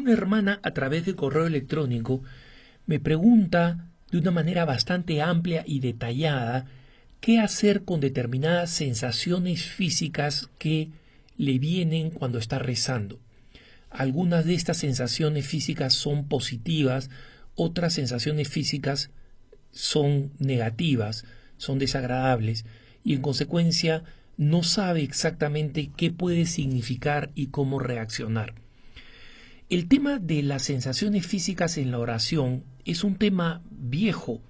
una hermana a través de correo electrónico me pregunta de una manera bastante amplia y detallada qué hacer con determinadas sensaciones físicas que le vienen cuando está rezando. Algunas de estas sensaciones físicas son positivas, otras sensaciones físicas son negativas, son desagradables, y en consecuencia no sabe exactamente qué puede significar y cómo reaccionar. El tema de las sensaciones físicas en la oración es un tema viejo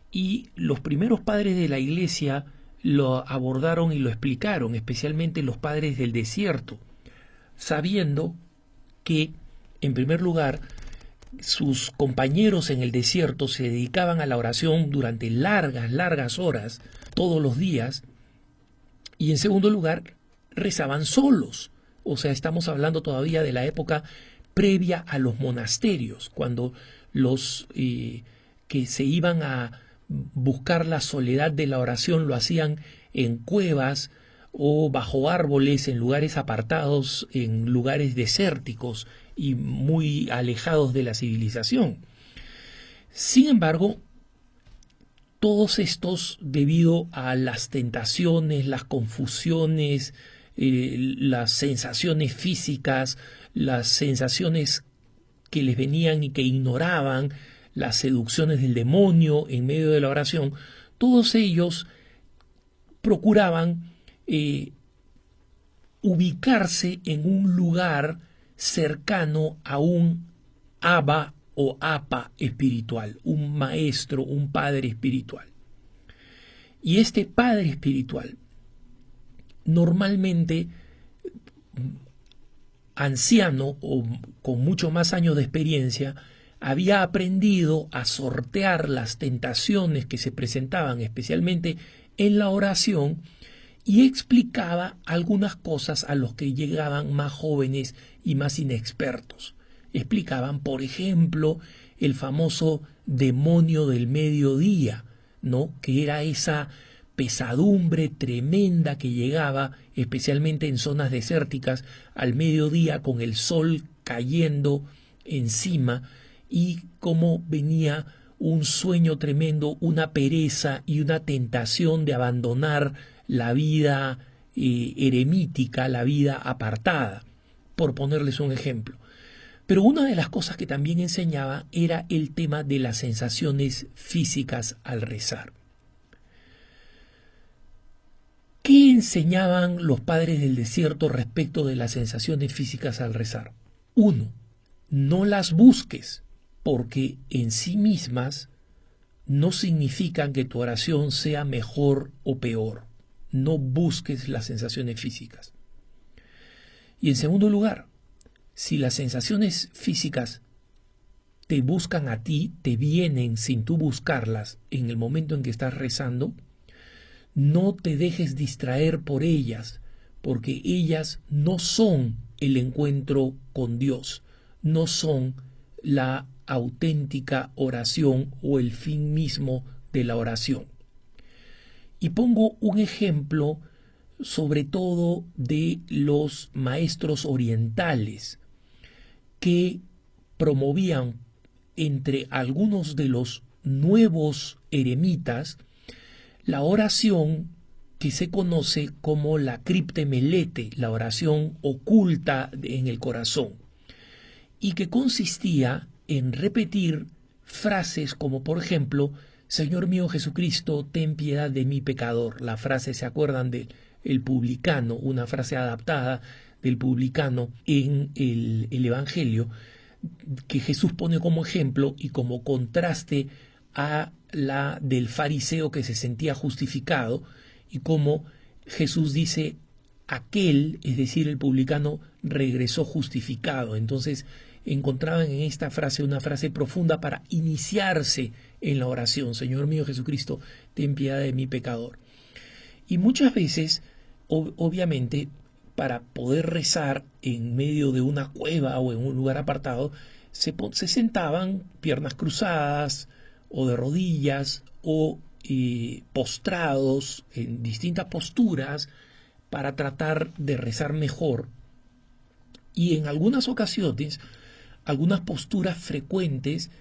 y los primeros padres de la Iglesia lo abordaron y lo explicaron, especialmente los padres del desierto, sabiendo que, en primer lugar, sus compañeros en el desierto se dedicaban a la oración durante largas horas, todos los días, y en segundo lugar, rezaban solos. O sea, estamos hablando todavía de la época previa a los monasterios, cuando los que se iban a buscar la soledad de la oración lo hacían en cuevas o bajo árboles, en lugares apartados, en lugares desérticos y muy alejados de la civilización. Sin embargo, todos estos, debido a las tentaciones, las confusiones, las sensaciones físicas, las sensaciones que les venían y que ignoraban, las seducciones del demonio en medio de la oración, todos ellos procuraban ubicarse en un lugar cercano a un Abba o Apa espiritual, un maestro, un padre espiritual. Y este padre espiritual, normalmente anciano o con mucho más años de experiencia, había aprendido a sortear las tentaciones que se presentaban, especialmente en la oración, y explicaba algunas cosas a los que llegaban más jóvenes y más inexpertos. Explicaban, por ejemplo, el famoso demonio del mediodía, ¿no? Que era esa pesadumbre tremenda que llegaba, especialmente en zonas desérticas, al mediodía con el sol cayendo encima, y cómo venía un sueño tremendo, una pereza y una tentación de abandonar la vida eremítica, la vida apartada, por ponerles un ejemplo. Pero una de las cosas que también enseñaba era el tema de las sensaciones físicas al rezar. ¿Qué enseñaban los padres del desierto respecto de las sensaciones físicas al rezar? 1. No las busques, porque en sí mismas no significan que tu oración sea mejor o peor. No busques las sensaciones físicas. Y en segundo lugar, si las sensaciones físicas te buscan a ti, te vienen sin tú buscarlas en el momento en que estás rezando, no te dejes distraer por ellas, porque ellas no son el encuentro con Dios, no son la auténtica oración o el fin mismo de la oración. Y pongo un ejemplo sobre todo de los maestros orientales que promovían entre algunos de los nuevos eremitas la oración que se conoce como la cripte melete, la oración oculta en el corazón, y que consistía en repetir frases como, por ejemplo, Señor mío Jesucristo, ten piedad de mí pecador. La frase, ¿se acuerdan de el publicano? Una frase adaptada del publicano en el Evangelio, que Jesús pone como ejemplo y como contraste a la del fariseo que se sentía justificado, y como Jesús dice, aquel, es decir, el publicano, regresó justificado. Entonces encontraban en esta frase una frase profunda para iniciarse en la oración. Señor mío Jesucristo, ten piedad de mí pecador. Y muchas veces, obviamente, para poder rezar en medio de una cueva o en un lugar apartado, se sentaban piernas cruzadas o de rodillas o postrados en distintas posturas para tratar de rezar mejor. Y en algunas ocasiones algunas posturas frecuentes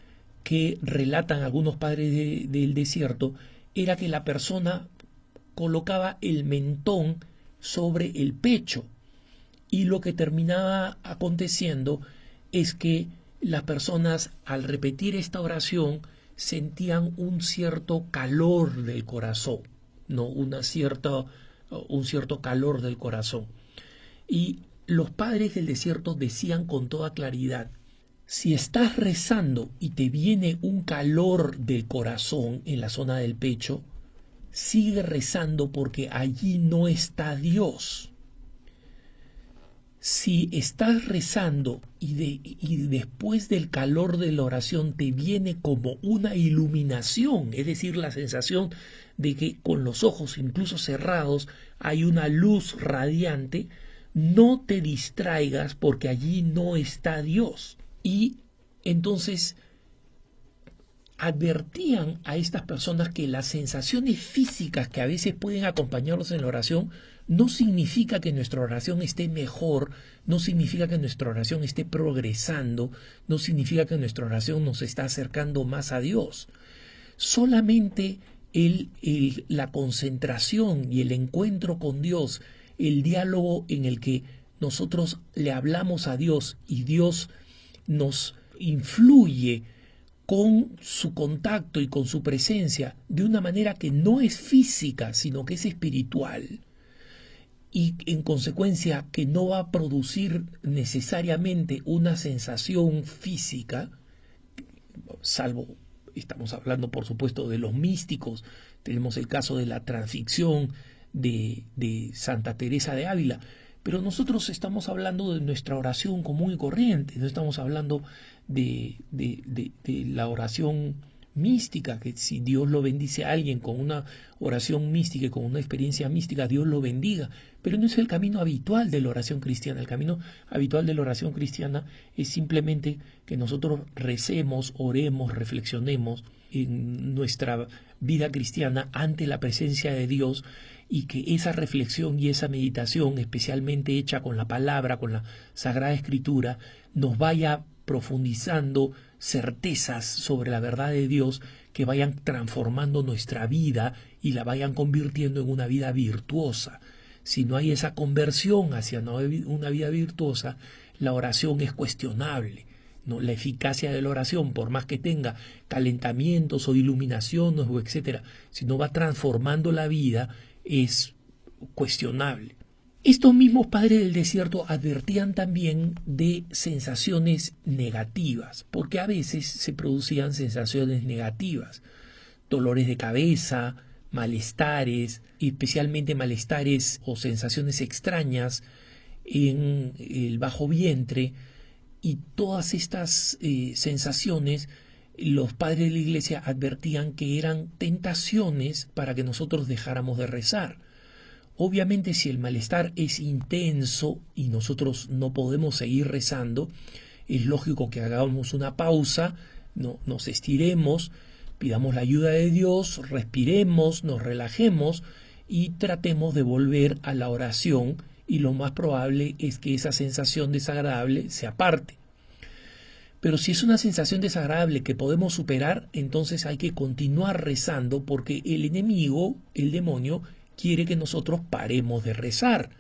que relatan algunos padres del desierto era que la persona colocaba el mentón sobre el pecho, y lo que terminaba aconteciendo es que las personas, al repetir esta oración, sentían un cierto calor del corazón, ¿no? un cierto calor del corazón. Y los padres del desierto decían con toda claridad: si estás rezando y te viene un calor del corazón en la zona del pecho, sigue rezando porque allí no está Dios. Si estás rezando y después del calor de la oración te viene como una iluminación, es decir, la sensación de que con los ojos incluso cerrados hay una luz radiante, no te distraigas porque allí no está Dios. Y entonces advertían a estas personas que las sensaciones físicas que a veces pueden acompañarlos en la oración no significa que nuestra oración esté mejor, no significa que nuestra oración esté progresando, no significa que nuestra oración nos está acercando más a Dios. Solamente la concentración y el encuentro con Dios, el diálogo en el que nosotros le hablamos a Dios y Dios nos influye con su contacto y con su presencia de una manera que no es física, sino que es espiritual, y en consecuencia que no va a producir necesariamente una sensación física, salvo, estamos hablando por supuesto de los místicos, tenemos el caso de la transfixión de Santa Teresa de Ávila, pero nosotros estamos hablando de nuestra oración común y corriente, no estamos hablando de la oración mística, que si Dios lo bendice a alguien con una oración mística y con una experiencia mística, Dios lo bendiga, pero no es el camino habitual de la oración cristiana. El camino habitual de la oración cristiana es simplemente que nosotros recemos, oremos, reflexionemos en nuestra vida cristiana ante la presencia de Dios, y que esa reflexión y esa meditación, especialmente hecha con la palabra, con la Sagrada Escritura, nos vaya profundizando certezas sobre la verdad de Dios que vayan transformando nuestra vida y la vayan convirtiendo en una vida virtuosa. Si no hay esa conversión hacia una vida virtuosa, la oración es cuestionable, ¿no? La eficacia de la oración, por más que tenga calentamientos o iluminaciones o etcétera, si no va transformando la vida, es cuestionable. Estos mismos padres del desierto advertían también de sensaciones negativas, porque a veces se producían sensaciones negativas, dolores de cabeza, malestares, especialmente malestares o sensaciones extrañas en el bajo vientre, y todas estas sensaciones los padres de la Iglesia advertían que eran tentaciones para que nosotros dejáramos de rezar. Obviamente, si el malestar es intenso y nosotros no podemos seguir rezando, es lógico que hagamos una pausa, nos estiremos, pidamos la ayuda de Dios, respiremos, nos relajemos y tratemos de volver a la oración, y lo más probable es que esa sensación desagradable se aparte. Pero si es una sensación desagradable que podemos superar, entonces hay que continuar rezando, porque el enemigo, el demonio, quiere que nosotros paremos de rezar.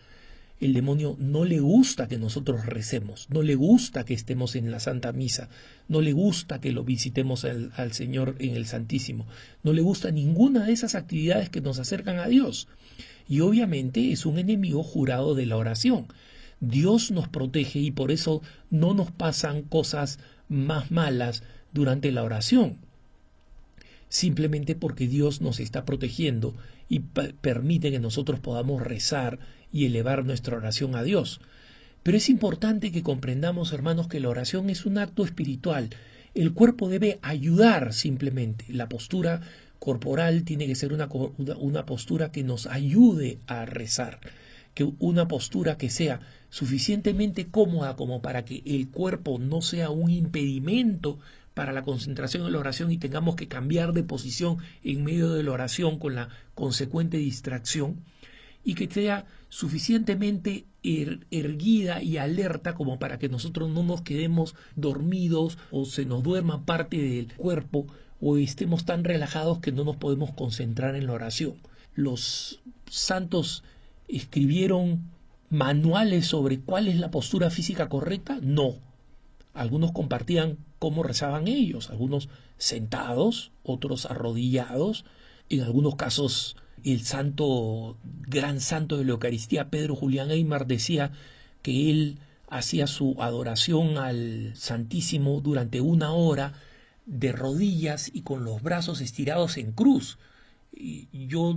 El demonio no le gusta que nosotros recemos, no le gusta que estemos en la Santa Misa, no le gusta que lo visitemos al Señor en el Santísimo, no le gusta ninguna de esas actividades que nos acercan a Dios. Y obviamente es un enemigo jurado de la oración. Dios nos protege y por eso no nos pasan cosas más malas durante la oración, simplemente porque Dios nos está protegiendo y permite que nosotros podamos rezar y elevar nuestra oración a Dios. Pero es importante que comprendamos, hermanos, que la oración es un acto espiritual. El cuerpo debe ayudar simplemente. La postura corporal tiene que ser una postura que nos ayude a rezar, que una postura que sea suficientemente cómoda como para que el cuerpo no sea un impedimento para la concentración en la oración y tengamos que cambiar de posición en medio de la oración con la consecuente distracción, y que sea suficientemente erguida y alerta como para que nosotros no nos quedemos dormidos o se nos duerma parte del cuerpo o estemos tan relajados que no nos podemos concentrar en la oración. Los santos escribieron manuales sobre cuál es la postura física correcta. No. Algunos compartían cómo rezaban ellos, algunos sentados, otros arrodillados, en algunos casos el gran santo de la Eucaristía, Pedro Julián Aymar, decía que él hacía su adoración al Santísimo durante 1 hora de rodillas y con los brazos estirados en cruz. Y yo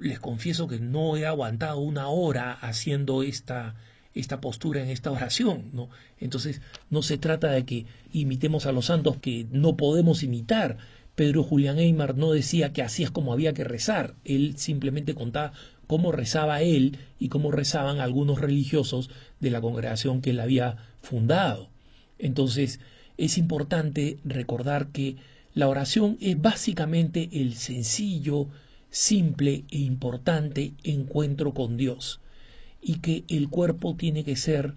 les confieso que no he aguantado 1 hora haciendo esta postura en esta oración, ¿no? Entonces no se trata de que imitemos a los santos que no podemos imitar. Pedro Julián Aymar no decía que así es como había que rezar, él simplemente contaba cómo rezaba él y cómo rezaban algunos religiosos de la congregación que él había fundado. Entonces es importante recordar que la oración es básicamente el sencillo, simple e importante encuentro con Dios, y que el cuerpo tiene que ser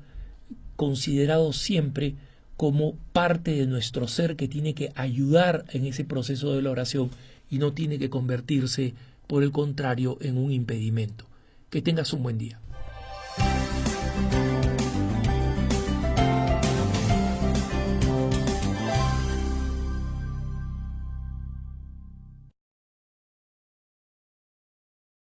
considerado siempre como parte de nuestro ser que tiene que ayudar en ese proceso de la oración y no tiene que convertirse, por el contrario, en un impedimento. Que tengas un buen día.